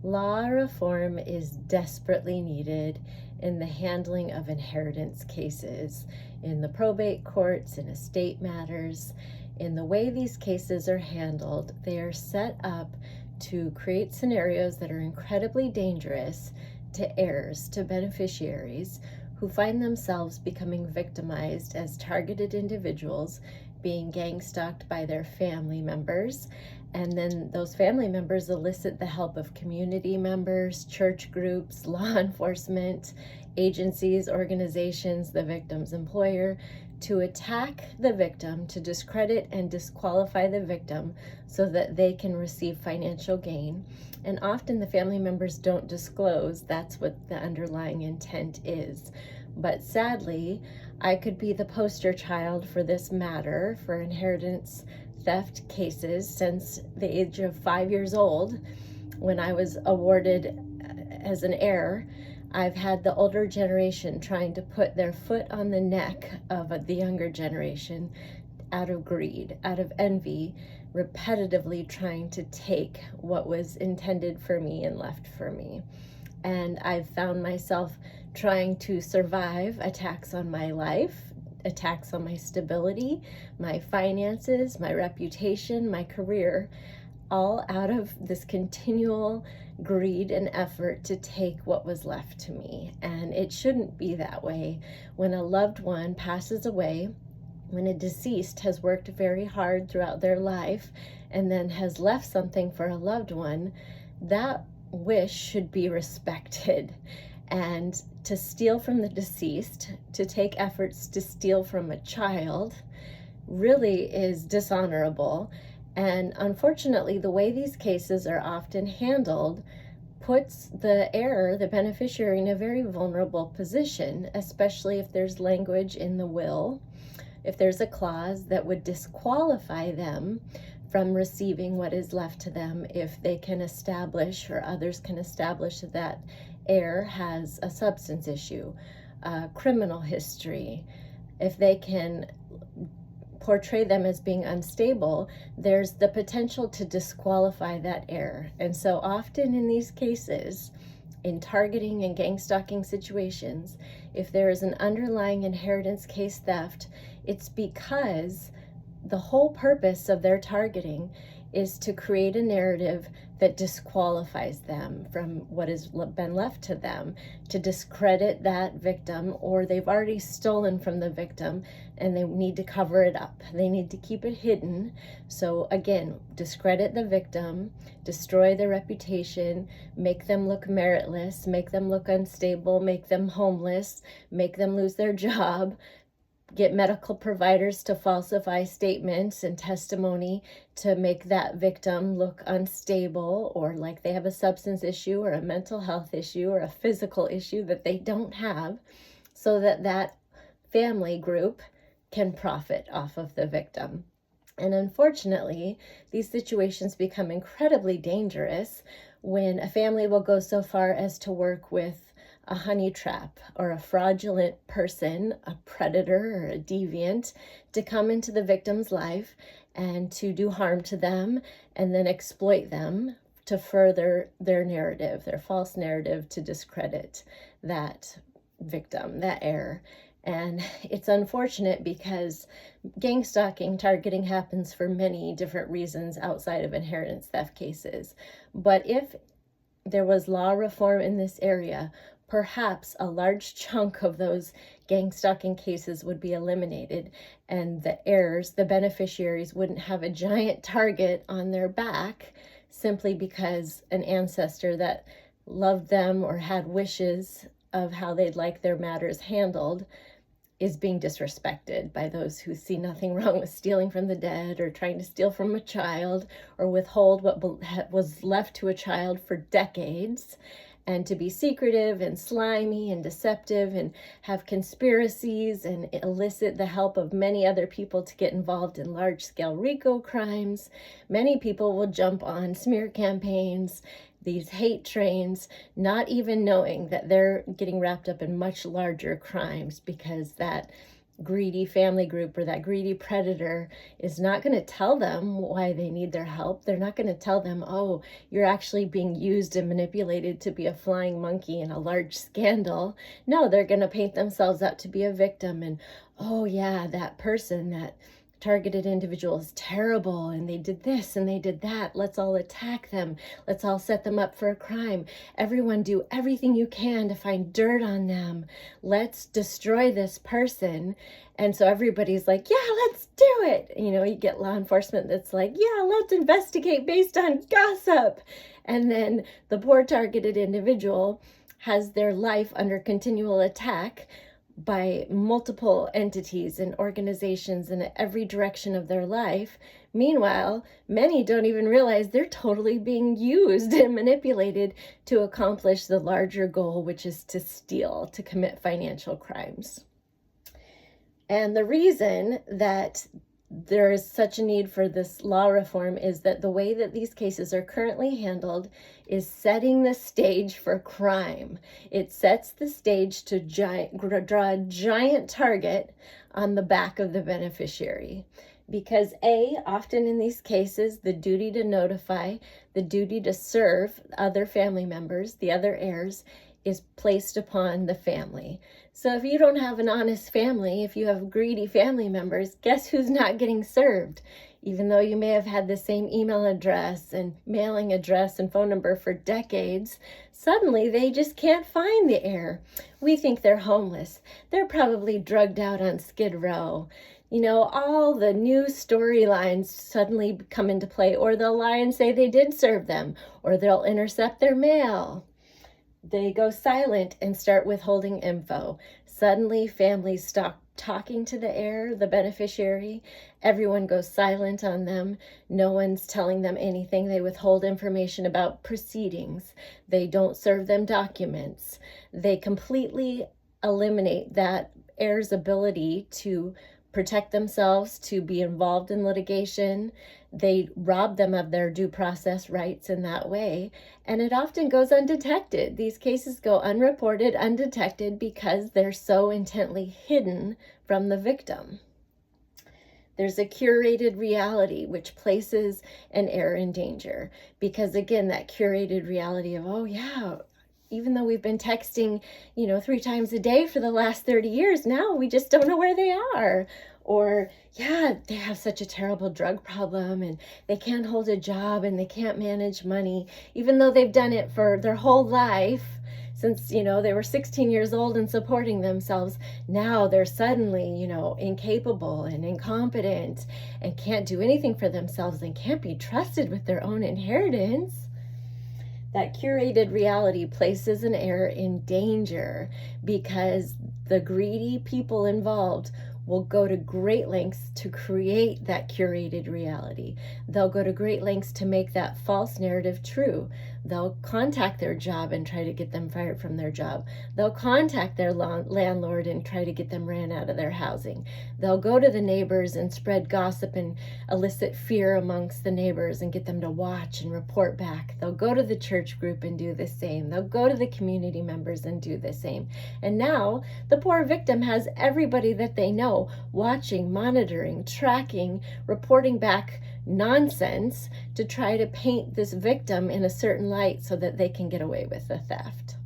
Law reform is desperately needed in the handling of inheritance cases, in the probate courts, in estate matters. In the way these cases are handled, they are set up to create scenarios that are incredibly dangerous to heirs, to beneficiaries, who find themselves becoming victimized as targeted individuals, being gang stalked by their family members. And then those family members elicit the help of community members, church groups, law enforcement, agencies, organizations, the victim's employer, to attack the victim, to discredit and disqualify the victim so that they can receive financial gain. And often the family members don't disclose that's what the underlying intent is. But sadly, I could be the poster child for this matter, for inheritance theft cases, since the age of 5 years old, when I was awarded as an heir. I've had the older generation trying to put their foot on the neck of the younger generation out of greed, out of envy, repetitively trying to take what was intended for me and left for me. And I've found myself trying to survive attacks on my life, attacks on my stability, my finances, my reputation, my career, all out of this continual greed and effort to take what was left to me. And it shouldn't be that way. When a loved one passes away, when a deceased has worked very hard throughout their life and then has left something for a loved one, that wish should be respected. And to steal from the deceased, to take efforts to steal from a child, really is dishonorable. And unfortunately, the way these cases are often handled puts the heir, the beneficiary, in a very vulnerable position, especially if there's language in the will, if there's a clause that would disqualify them from receiving what is left to them, if they can establish, or others can establish, that heir has a substance issue, a criminal history. If they can portray them as being unstable, there's the potential to disqualify that heir. And so often in these cases, in targeting and gang stalking situations, if there is an underlying inheritance case theft, it's because the whole purpose of their targeting is to create a narrative that disqualifies them from what has been left to them, to discredit that victim, or they've already stolen from the victim and they need to cover it up. They need to keep it hidden. So again, discredit the victim, destroy their reputation, make them look meritless, make them look unstable, make them homeless, make them lose their job, get medical providers to falsify statements and testimony to make that victim look unstable, or like they have a substance issue or a mental health issue or a physical issue that they don't have, so that that family group can profit off of the victim. And unfortunately, these situations become incredibly dangerous when a family will go so far as to work with a honey trap or a fraudulent person, a predator or a deviant, to come into the victim's life and to do harm to them and then exploit them to further their narrative, their false narrative, to discredit that victim, that heir. And it's unfortunate because gang stalking, targeting, happens for many different reasons outside of inheritance theft cases. But if there was law reform in this area, perhaps a large chunk of those gang stalking cases would be eliminated, and the heirs, the beneficiaries, wouldn't have a giant target on their back simply because an ancestor that loved them or had wishes of how they'd like their matters handled is being disrespected by those who see nothing wrong with stealing from the dead, or trying to steal from a child, or withhold what was left to a child for decades, and to be secretive and slimy and deceptive and have conspiracies and elicit the help of many other people to get involved in large-scale RICO crimes. Many people will jump on smear campaigns, these hate trains, not even knowing that they're getting wrapped up in much larger crimes, because that greedy family group or that greedy predator is not going to tell them why they need their help. They're not going to tell them, oh, you're actually being used and manipulated to be a flying monkey in a large scandal. No, they're going to paint themselves out to be a victim, and oh yeah, that person, that targeted individual is terrible, and they did this and they did that. Let's all attack them. Let's all set them up for a crime. Everyone do everything you can to find dirt on them. Let's destroy this person. And so everybody's like, yeah, let's do it. You know, you get law enforcement that's like, yeah, let's investigate based on gossip. And then the poor targeted individual has their life under continual attack by multiple entities and organizations in every direction of their life. Meanwhile, many don't even realize they're totally being used and manipulated to accomplish the larger goal, which is to steal, to commit financial crimes. And the reason that there is such a need for this law reform is that the way that these cases are currently handled is setting the stage for crime. It sets the stage to draw a giant target on the back of the beneficiary. Because often in these cases, the duty to notify, the duty to serve other family members, the other heirs, is placed upon the family. So if you don't have an honest family, if you have greedy family members, guess who's not getting served? Even though you may have had the same email address and mailing address and phone number for decades, suddenly they just can't find the heir. We think they're homeless. They're probably drugged out on Skid Row. You know, all the new storylines suddenly come into play, or they'll lie and say they did serve them, or they'll intercept their mail. They go silent and start withholding info. Suddenly, families stop talking to the heir, the beneficiary. Everyone goes silent on them. No one's telling them anything. They withhold information about proceedings. They don't serve them documents. They completely eliminate that heir's ability to protect themselves, to be involved in litigation. They rob them of their due process rights in that way, and it often goes undetected. These cases go unreported, undetected, because they're so intently hidden from the victim. There's a curated reality which places an heir in danger, because again, that curated reality of, oh yeah, even though we've been texting, 3 times a day for the last 30 years, now we just don't know where they are. Or, yeah, they have such a terrible drug problem and they can't hold a job and they can't manage money, even though they've done it for their whole life since, they were 16 years old and supporting themselves. Now they're suddenly, incapable and incompetent and can't do anything for themselves and can't be trusted with their own inheritance. That curated reality places an heir in danger because the greedy people involved will go to great lengths to create that curated reality. They'll go to great lengths to make that false narrative true. They'll contact their job and try to get them fired from their job. They'll contact their landlord and try to get them ran out of their housing. They'll go to the neighbors and spread gossip and elicit fear amongst the neighbors and get them to watch and report back. They'll go to the church group and do the same. They'll go to the community members and do the same. And now the poor victim has everybody that they know watching, monitoring, tracking, reporting back nonsense to try to paint this victim in a certain light so that they can get away with the theft.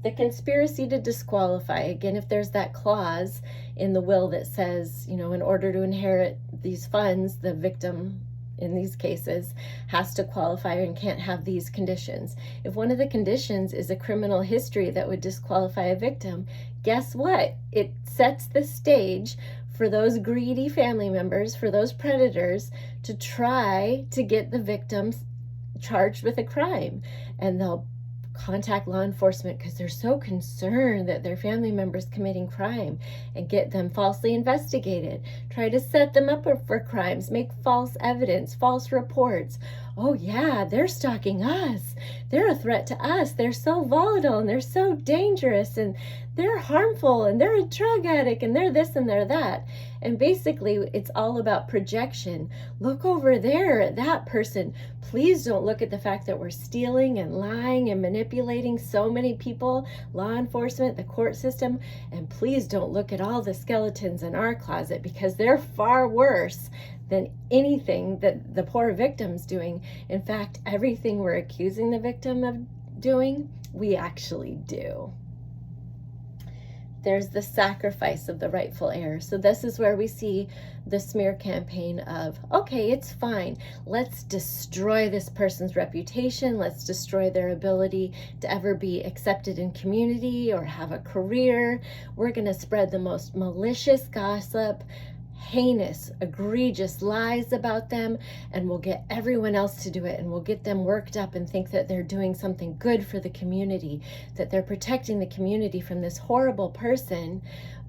The conspiracy to disqualify, again, if there's that clause in the will that says, in order to inherit these funds, the victim in these cases has to qualify and can't have these conditions. If one of the conditions is a criminal history that would disqualify a victim, guess what? It sets the stage for those greedy family members, for those predators, to try to get the victims charged with a crime. And they'll contact law enforcement because they're so concerned that their family members committing crime and get them falsely investigated, try to set them up for crimes, make false evidence, false reports. oh yeah, they're stalking us. They're a threat to us. They're so volatile and they're so dangerous and they're harmful and they're a drug addict and they're this and they're that. And basically it's all about projection. Look over there at that person. Please don't look at the fact that we're stealing and lying and manipulating so many people, law enforcement, the court system. And please don't look at all the skeletons in our closet because they're far worse than anything that the poor victim's doing. In fact, everything we're accusing the victim of doing, we actually do. There's the sacrifice of the rightful heir. So this is where we see the smear campaign of, okay, it's fine. Let's destroy this person's reputation. Let's destroy their ability to ever be accepted in community or have a career. We're going to spread the most malicious gossip, heinous, egregious lies about them, and we'll get everyone else to do it, and we'll get them worked up and think that they're doing something good for the community, that they're protecting the community from this horrible person,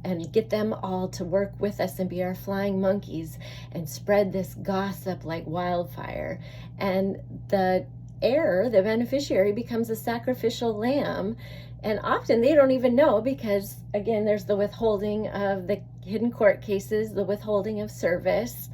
and get them all to work with us and be our flying monkeys and spread this gossip like wildfire. And the heir, the beneficiary, becomes a sacrificial lamb. And often they don't even know because, again, there's the withholding of the hidden court cases, the withholding of service.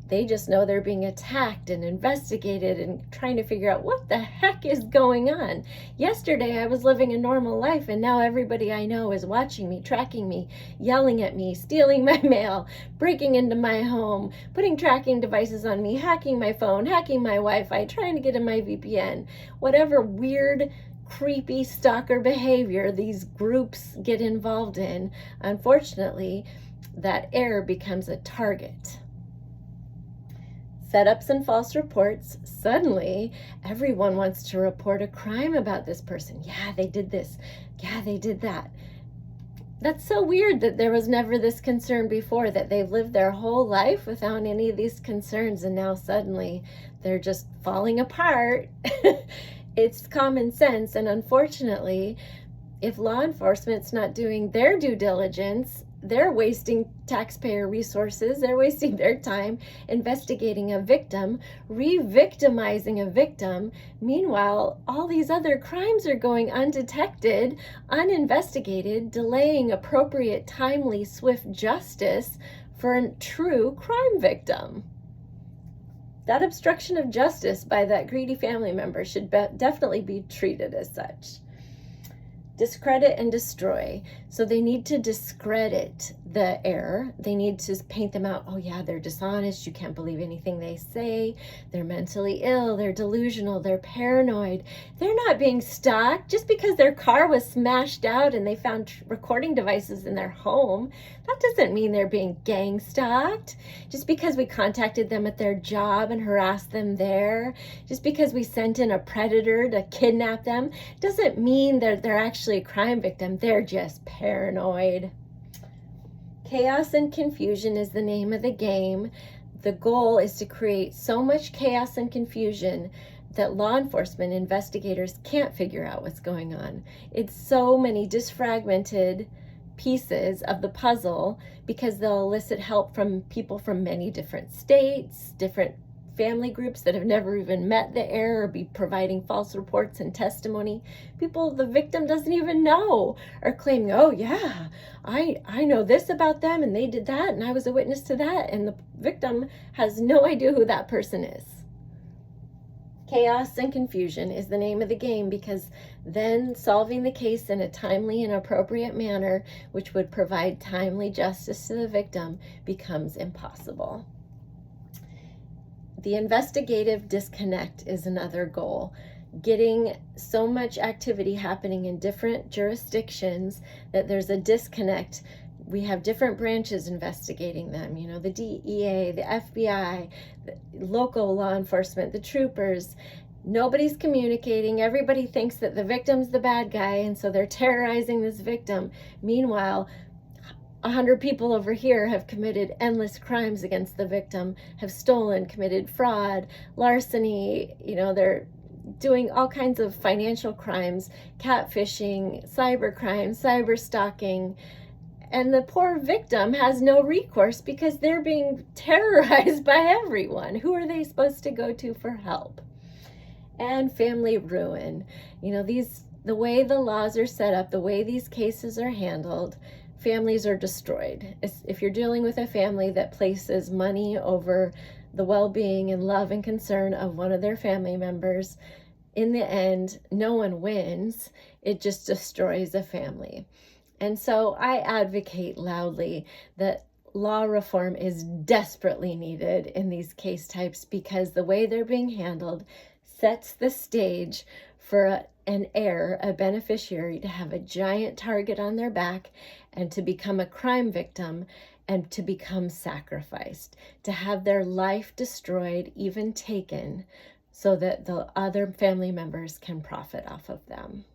They just know they're being attacked and investigated and trying to figure out what the heck is going on. Yesterday I was living a normal life and now everybody I know is watching me, tracking me, yelling at me, stealing my mail, breaking into my home, putting tracking devices on me, hacking my phone, hacking my Wi-Fi, trying to get in my VPN. Whatever weird, creepy stalker behavior these groups get involved in, unfortunately, that heir becomes a target. Setups and false reports. Suddenly, everyone wants to report a crime about this person. Yeah, they did this. Yeah, they did that. That's so weird that there was never this concern before, that they've lived their whole life without any of these concerns, and now suddenly they're just falling apart. It's common sense, and unfortunately, if law enforcement's not doing their due diligence, they're wasting taxpayer resources, they're wasting their time investigating a victim, re-victimizing a victim. Meanwhile, all these other crimes are going undetected, uninvestigated, delaying appropriate, timely, swift justice for a true crime victim. That obstruction of justice by that greedy family member should definitely be treated as such. Discredit and destroy. So they need to discredit the heir. They need to paint them out. Oh yeah, they're dishonest. You can't believe anything they say. They're mentally ill. They're delusional. They're paranoid. They're not being stalked. Just because their car was smashed out and they found recording devices in their home, that doesn't mean they're being gang stalked. Just because we contacted them at their job and harassed them there, just because we sent in a predator to kidnap them, doesn't mean that they're actually a crime victim. They're just paranoid. Chaos and confusion is the name of the game. The goal is to create so much chaos and confusion that law enforcement investigators can't figure out what's going on. It's so many disfragmented pieces of the puzzle because they'll elicit help from people from many different states, different family groups that have never even met the heir, or be providing false reports and testimony. People the victim doesn't even know are claiming, oh yeah, I know this about them and they did that and I was a witness to that, and the victim has no idea who that person is. Chaos and confusion is the name of the game, because then solving the case in a timely and appropriate manner, which would provide timely justice to the victim, becomes impossible. The investigative disconnect is another goal. Getting so much activity happening in different jurisdictions that there's a disconnect. We have different branches investigating them, you know, the DEA, the FBI, the local law enforcement, the troopers. Nobody's communicating. Everybody thinks that the victim's the bad guy, and so they're terrorizing this victim. Meanwhile, 100 people over here have committed endless crimes against the victim, have stolen, committed fraud, larceny, you know, they're doing all kinds of financial crimes, catfishing, cyber crimes, cyber stalking, And the poor victim has no recourse because they're being terrorized by everyone. Who are they supposed to go to for help? And family ruin. You know, the way the laws are set up, the way these cases are handled, families are destroyed. If you're dealing with a family that places money over the well-being and love and concern of one of their family members, in the end, no one wins. It just destroys a family. And so I advocate loudly that law reform is desperately needed in these case types, because the way they're being handled sets the stage for an heir, a beneficiary, to have a giant target on their back and to become a crime victim and to become sacrificed, to have their life destroyed, even taken, so that the other family members can profit off of them.